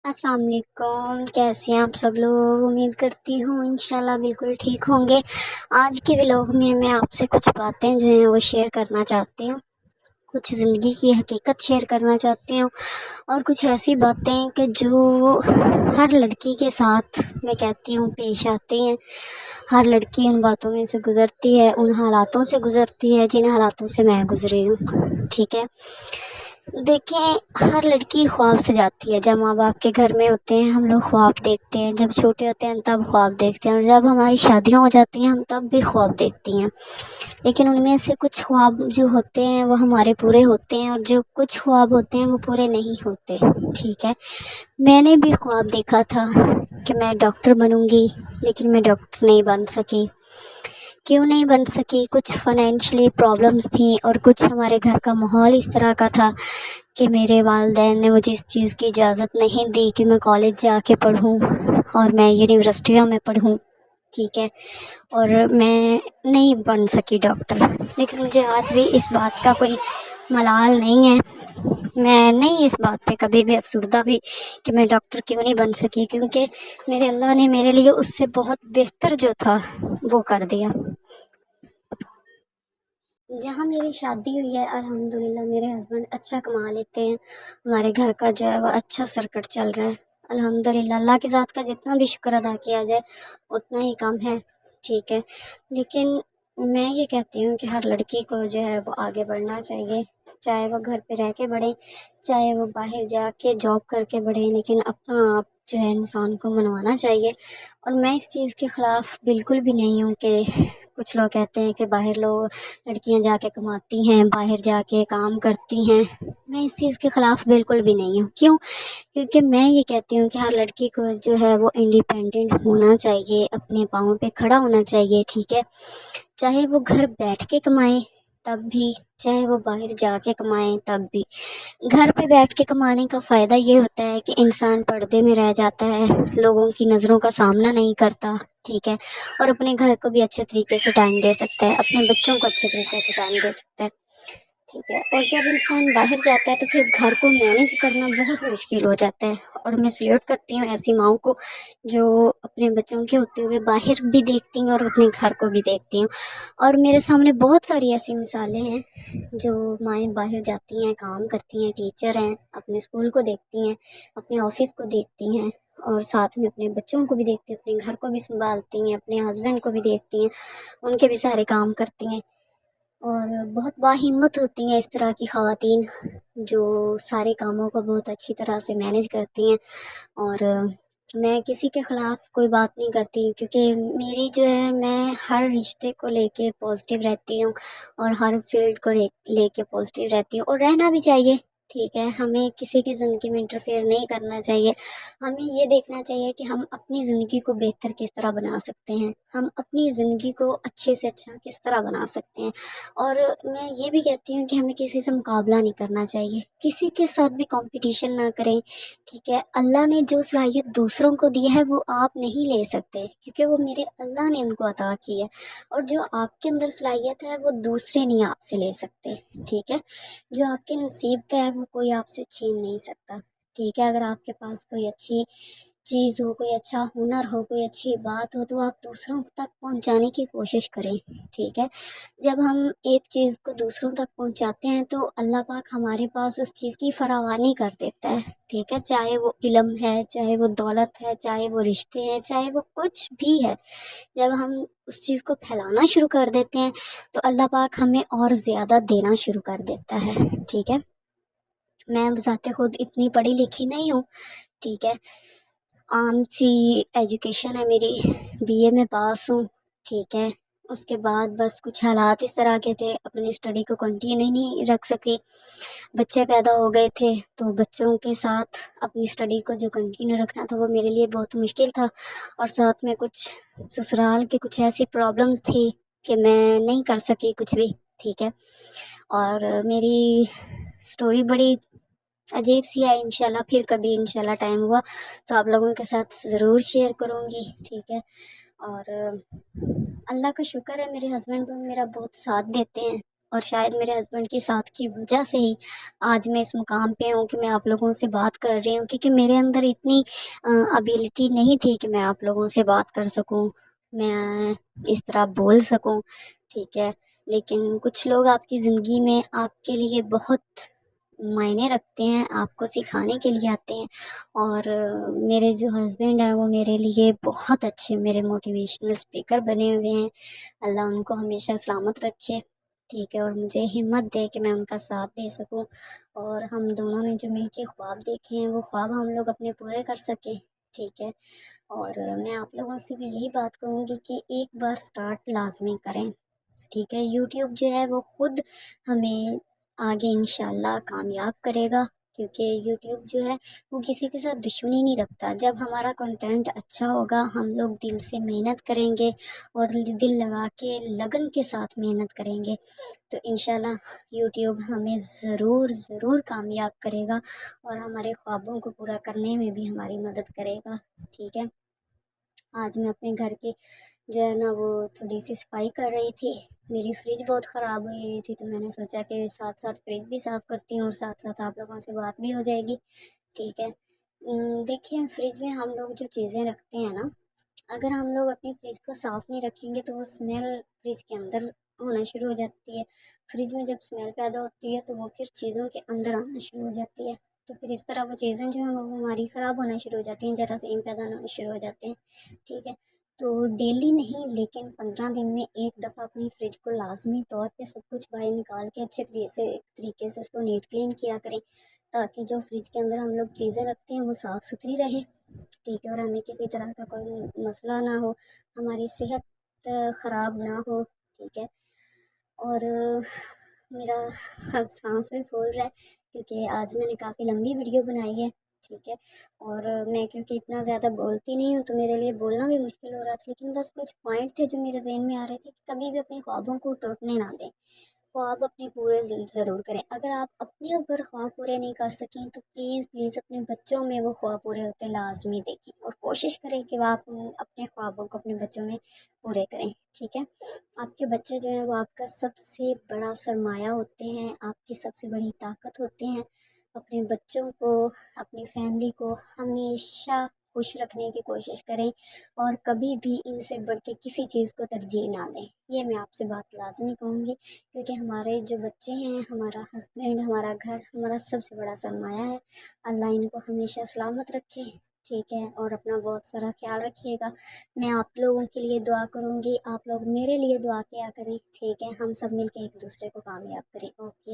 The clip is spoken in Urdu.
السلام علیکم، کیسے ہیں آپ سب لوگ؟ امید کرتی ہوں انشاءاللہ بالکل ٹھیک ہوں گے۔ آج کے ولاگ میں آپ سے کچھ باتیں جو ہیں وہ شیئر کرنا چاہتی ہوں، کچھ زندگی کی حقیقت شیئر کرنا چاہتی ہوں، اور کچھ ایسی باتیں کہ جو ہر لڑکی کے ساتھ میں کہتی ہوں پیش آتی ہیں۔ ہر لڑکی ان باتوں میں سے گزرتی ہے، ان حالاتوں سے گزرتی ہے جن حالاتوں سے میں گزری ہوں، ٹھیک ہے۔ دیکھیں، ہر لڑکی خواب سے جاتی ہے۔ جب ماں باپ کے گھر میں ہوتے ہیں ہم لوگ خواب دیکھتے ہیں، جب چھوٹے ہوتے ہیں تب خواب دیکھتے ہیں، اور جب ہماری شادیاں ہو جاتی ہیں ہم تب بھی خواب دیکھتی ہیں، لیکن ان میں سے کچھ خواب جو ہوتے ہیں وہ ہمارے پورے ہوتے ہیں، اور جو کچھ خواب ہوتے ہیں وہ پورے نہیں ہوتے، ٹھیک ہے۔ میں نے بھی خواب دیکھا تھا کہ میں ڈاکٹر بنوں گی، لیکن میں ڈاکٹر نہیں بن سکی۔ کیوں نہیں بن سکی؟ کچھ فائنینشلی پرابلمس تھیں، اور کچھ ہمارے گھر کا ماحول اس طرح کا تھا کہ میرے والدین نے مجھے اس چیز کی اجازت نہیں دی کہ میں کالج جا کے پڑھوں اور میں یونیورسٹیوں میں پڑھوں، ٹھیک ہے، اور میں نہیں بن سکی ڈاکٹر۔ لیکن مجھے آج بھی اس بات کا کوئی ملال نہیں ہے، میں نہیں اس بات پہ کبھی بھی افسردہ بھی کہ میں ڈاکٹر کیوں نہیں بن سکی، کیونکہ میرے اللہ نے میرے لیے اس سے بہت بہتر جو تھا وہ کر دیا۔ جہاں میری شادی ہوئی ہے الحمدللہ میرے ہسبینڈ اچھا کما لیتے ہیں، ہمارے گھر کا جو ہے وہ اچھا سرکٹ چل رہا ہے الحمدللہ۔ اللہ کی ذات کا جتنا بھی شکر ادا کیا جائے اتنا ہی کم ہے، ٹھیک ہے۔ لیکن میں یہ کہتی ہوں کہ ہر لڑکی کو جو ہے وہ آگے بڑھنا چاہیے، چاہے وہ گھر پہ رہ کے بڑھے، چاہے وہ باہر جا کے جاب کر کے بڑھے، لیکن اپنا آپ جو ہے انسان کو منوانا چاہیے۔ اور میں اس چیز کے خلاف بالکل بھی نہیں ہوں کہ کچھ لوگ کہتے ہیں کہ باہر لوگ لڑکیاں جا کے کماتی ہیں، باہر جا کے کام کرتی ہیں، میں اس چیز کے خلاف بالکل بھی نہیں ہوں۔ کیوں؟ کیونکہ میں یہ کہتی ہوں کہ ہر لڑکی کو جو ہے وہ انڈیپینڈنٹ ہونا چاہیے، اپنے پاؤں پہ کھڑا ہونا چاہیے، ٹھیک ہے۔ چاہے وہ گھر بیٹھ کے کمائیں تب بھی، چاہے وہ باہر جا کے کمائیں تب بھی۔ گھر پہ بیٹھ کے کمانے کا فائدہ یہ ہوتا ہے کہ انسان پردے میں رہ جاتا ہے، لوگوں کی نظروں کا سامنا نہیں کرتا، ٹھیک ہے، اور اپنے گھر کو بھی اچھے طریقے سے ٹائم دے سکتا ہے، اپنے بچوں کو اچھے طریقے سے ٹائم دے سکتا ہے، ٹھیک ہے۔ اور جب انسان باہر جاتا ہے تو پھر گھر کو مینیج کرنا بہت مشکل ہو جاتا ہے، اور میں سلیوٹ کرتی ہوں ایسی ماؤں کو جو اپنے بچوں کے ہوتے ہوئے باہر بھی دیکھتی ہیں اور اپنے گھر کو بھی دیکھتی ہیں۔ اور میرے سامنے بہت ساری ایسی مثالیں ہیں جو مائیں باہر جاتی ہیں، کام کرتی ہیں، ٹیچر ہیں، اپنے اسکول کو دیکھتی ہیں، اپنے آفس کو دیکھتی ہیں، اور ساتھ میں اپنے بچوں کو بھی دیکھتی ہیں، اپنے گھر کو بھی سنبھالتی ہیں، اپنے ہسبینڈ کو بھی دیکھتی ہیں، ان کے بھی سارے کام کرتی ہیں، اور بہت باہمت ہوتی ہیں اس طرح کی خواتین جو سارے کاموں کو بہت اچھی طرح سے مینیج کرتی ہیں۔ اور میں کسی کے خلاف کوئی بات نہیں کرتی، کیونکہ میری جو ہے میں ہر رشتے کو لے کے پازیٹیو رہتی ہوں، اور ہر فیلڈ کو لے کے پازیٹیو رہتی ہوں، اور رہنا بھی چاہیے، ٹھیک ہے۔ ہمیں کسی کی زندگی میں انٹرفیئر نہیں کرنا چاہیے، ہمیں یہ دیکھنا چاہیے کہ ہم اپنی زندگی کو بہتر کس طرح بنا سکتے ہیں، ہم اپنی زندگی کو اچھے سے اچھا کس طرح بنا سکتے ہیں۔ اور میں یہ بھی کہتی ہوں کہ ہمیں کسی سے مقابلہ نہیں کرنا چاہیے، کسی کے ساتھ بھی کمپٹیشن نہ کریں، ٹھیک ہے۔ اللہ نے جو صلاحیت دوسروں کو دی ہے وہ آپ نہیں لے سکتے، کیونکہ وہ میرے اللہ نے ان کو عطا کی ہے، اور جو آپ کے اندر صلاحیت ہے وہ دوسرے نہیں آپ سے لے سکتے، ٹھیک ہے۔ جو آپ کے نصیب کا ہے وہ کوئی آپ سے چھین نہیں سکتا، ٹھیک ہے۔ اگر آپ کے پاس کوئی اچھی چیز ہو، کوئی اچھا ہنر ہو، کوئی اچھی بات ہو، تو آپ دوسروں تک پہنچانے کی کوشش کریں، ٹھیک ہے۔ جب ہم ایک چیز کو دوسروں تک پہنچاتے ہیں تو اللہ پاک ہمارے پاس اس چیز کی فراوانی کر دیتا ہے، ٹھیک ہے، چاہے وہ علم ہے، چاہے وہ دولت ہے، چاہے وہ رشتے ہیں، چاہے وہ کچھ بھی ہے۔ جب ہم اس چیز کو پھیلانا شروع کر دیتے ہیں تو اللہ پاک ہمیں اور زیادہ دینا شروع کر دیتا ہے، ٹھیک ہے۔ میں بذات خود اتنی پڑھی لکھی نہیں ہوں، ٹھیک ہے، عام سی ایجوکیشن ہے میری، بی اے میں پاس ہوں، ٹھیک ہے۔ اس کے بعد بس کچھ حالات اس طرح کے تھے، اپنی اسٹڈی کو کنٹینیو نہیں رکھ سکی، بچے پیدا ہو گئے تھے تو بچوں کے ساتھ اپنی اسٹڈی کو جو کنٹینیو رکھنا تھا وہ میرے لیے بہت مشکل تھا، اور ساتھ میں کچھ سسرال کے کچھ ایسی پرابلمس تھی کہ میں نہیں کر سکی کچھ بھی، ٹھیک ہے۔ اور میری سٹوری بڑی عجیب سی ہے، انشاءاللہ پھر کبھی انشاءاللہ ٹائم ہوا تو آپ لوگوں کے ساتھ ضرور شیئر کروں گی، ٹھیک ہے۔ اور اللہ کا شکر ہے میرے ہسبینڈ کو میرا بہت ساتھ دیتے ہیں، اور شاید میرے ہسبینڈ کی ساتھ کی وجہ سے ہی آج میں اس مقام پہ ہوں کہ میں آپ لوگوں سے بات کر رہی ہوں، کیونکہ میرے اندر اتنی ابیلٹی نہیں تھی کہ میں آپ لوگوں سے بات کر سکوں، میں اس طرح بول سکوں، ٹھیک ہے۔ لیکن کچھ لوگ آپ کی زندگی میں آپ کے لیے بہت معنی رکھتے ہیں، آپ کو سکھانے کے لیے آتے ہیں، اور میرے جو ہسبینڈ ہیں وہ میرے لیے بہت اچھے میرے موٹیویشنل اسپیکر بنے ہوئے ہیں۔ اللہ ان کو ہمیشہ سلامت رکھے، ٹھیک ہے، اور مجھے ہمت دے کہ میں ان کا ساتھ دے سکوں، اور ہم دونوں نے جو مل کے خواب دیکھے ہیں وہ خواب ہم لوگ اپنے پورے کر سکیں، ٹھیک ہے۔ اور میں آپ لوگوں سے بھی یہی بات کہوں گی کہ ایک بار سٹارٹ لازمی کریں، ٹھیک ہے۔ یوٹیوب جو ہے وہ خود ہمیں آگے انشاءاللہ کامیاب کرے گا، کیونکہ یوٹیوب جو ہے وہ کسی کے ساتھ دشمنی نہیں رکھتا۔ جب ہمارا کنٹینٹ اچھا ہوگا، ہم لوگ دل سے محنت کریں گے اور دل لگا کے لگن کے ساتھ محنت کریں گے تو انشاءاللہ یوٹیوب ہمیں ضرور ضرور کامیاب کرے گا، اور ہمارے خوابوں کو پورا کرنے میں بھی ہماری مدد کرے گا، ٹھیک ہے۔ آج میں اپنے گھر کی جو ہے نا وہ تھوڑی سی صفائی کر رہی تھی، میری فریج بہت خراب ہوئی تھی، تو میں نے سوچا کہ ساتھ ساتھ فریج بھی صاف کرتی ہوں اور ساتھ ساتھ آپ لوگوں سے بات بھی ہو جائے گی، ٹھیک ہے۔ دیکھیں، فریج میں ہم لوگ جو چیزیں رکھتے ہیں نا، اگر ہم لوگ اپنی فریج کو صاف نہیں رکھیں گے تو وہ اسمیل فریج کے اندر ہونا شروع ہو جاتی ہے۔ فریج میں جب اسمیل پیدا ہوتی ہے تو وہ پھر چیزوں کے اندر آنا شروع ہو جاتی ہے، تو پھر اس طرح وہ چیزیں جو ہیں وہ ہماری خراب ہونا شروع ہو جاتی ہیں، جراثیم پیدا ہونا شروع ہو جاتے ہیں، ٹھیک ہے۔ تو ڈیلی نہیں لیکن 15 دن میں ایک دفعہ اپنی فریج کو لازمی طور پہ سب کچھ باہر نکال کے اچھے طریقے سے اس کو نیٹ کلین کیا کریں، تاکہ جو فریج کے اندر ہم لوگ چیزیں رکھتے ہیں وہ صاف ستھری رہے، ٹھیک ہے، اور ہمیں کسی طرح کا کوئی مسئلہ نہ ہو، ہماری صحت خراب نہ ہو، ٹھیک ہے۔ اور میرا اب سانس بھی پھول رہا ہے کیونکہ آج میں نے کافی لمبی ویڈیو بنائی ہے، ٹھیک ہے، اور میں کیونکہ اتنا زیادہ بولتی نہیں ہوں تو میرے لیے بولنا بھی مشکل ہو رہا تھا، لیکن بس کچھ پوائنٹ تھے جو میرے ذہن میں آ رہے تھے کہ کبھی بھی اپنے خوابوں کو ٹوٹنے نہ دیں، خواب اپنے پورے ضرور کریں۔ اگر آپ اپنے اوپر خواب پورے نہیں کر سکیں تو پلیز پلیز اپنے بچوں میں وہ خواب پورے ہوتے لازمی دیکھیں، اور کوشش کریں کہ وہ آپ اپنے خوابوں کو اپنے بچوں میں پورے کریں، ٹھیک ہے۔ آپ کے بچے جو ہیں وہ آپ کا سب سے بڑا سرمایہ ہوتے ہیں، آپ کی سب سے بڑی طاقت ہوتے ہیں۔ اپنے بچوں کو، اپنی فیملی کو ہمیشہ خوش رکھنے کی کوشش کریں، اور کبھی بھی ان سے بڑھ کے کسی چیز کو ترجیح نہ دیں، یہ میں آپ سے بات لازمی کہوں گی، کیونکہ ہمارے جو بچے ہیں، ہمارا ہسبینڈ، ہمارا گھر ہمارا سب سے بڑا سرمایہ ہے۔ اللہ ان کو ہمیشہ سلامت رکھے، ٹھیک ہے، اور اپنا بہت سارا خیال رکھیے گا۔ میں آپ لوگوں کے لیے دعا کروں گی، آپ لوگ میرے لیے دعا کیا کریں، ٹھیک ہے، ہم سب مل کے ایک دوسرے کو کامیاب کریں، اوکے۔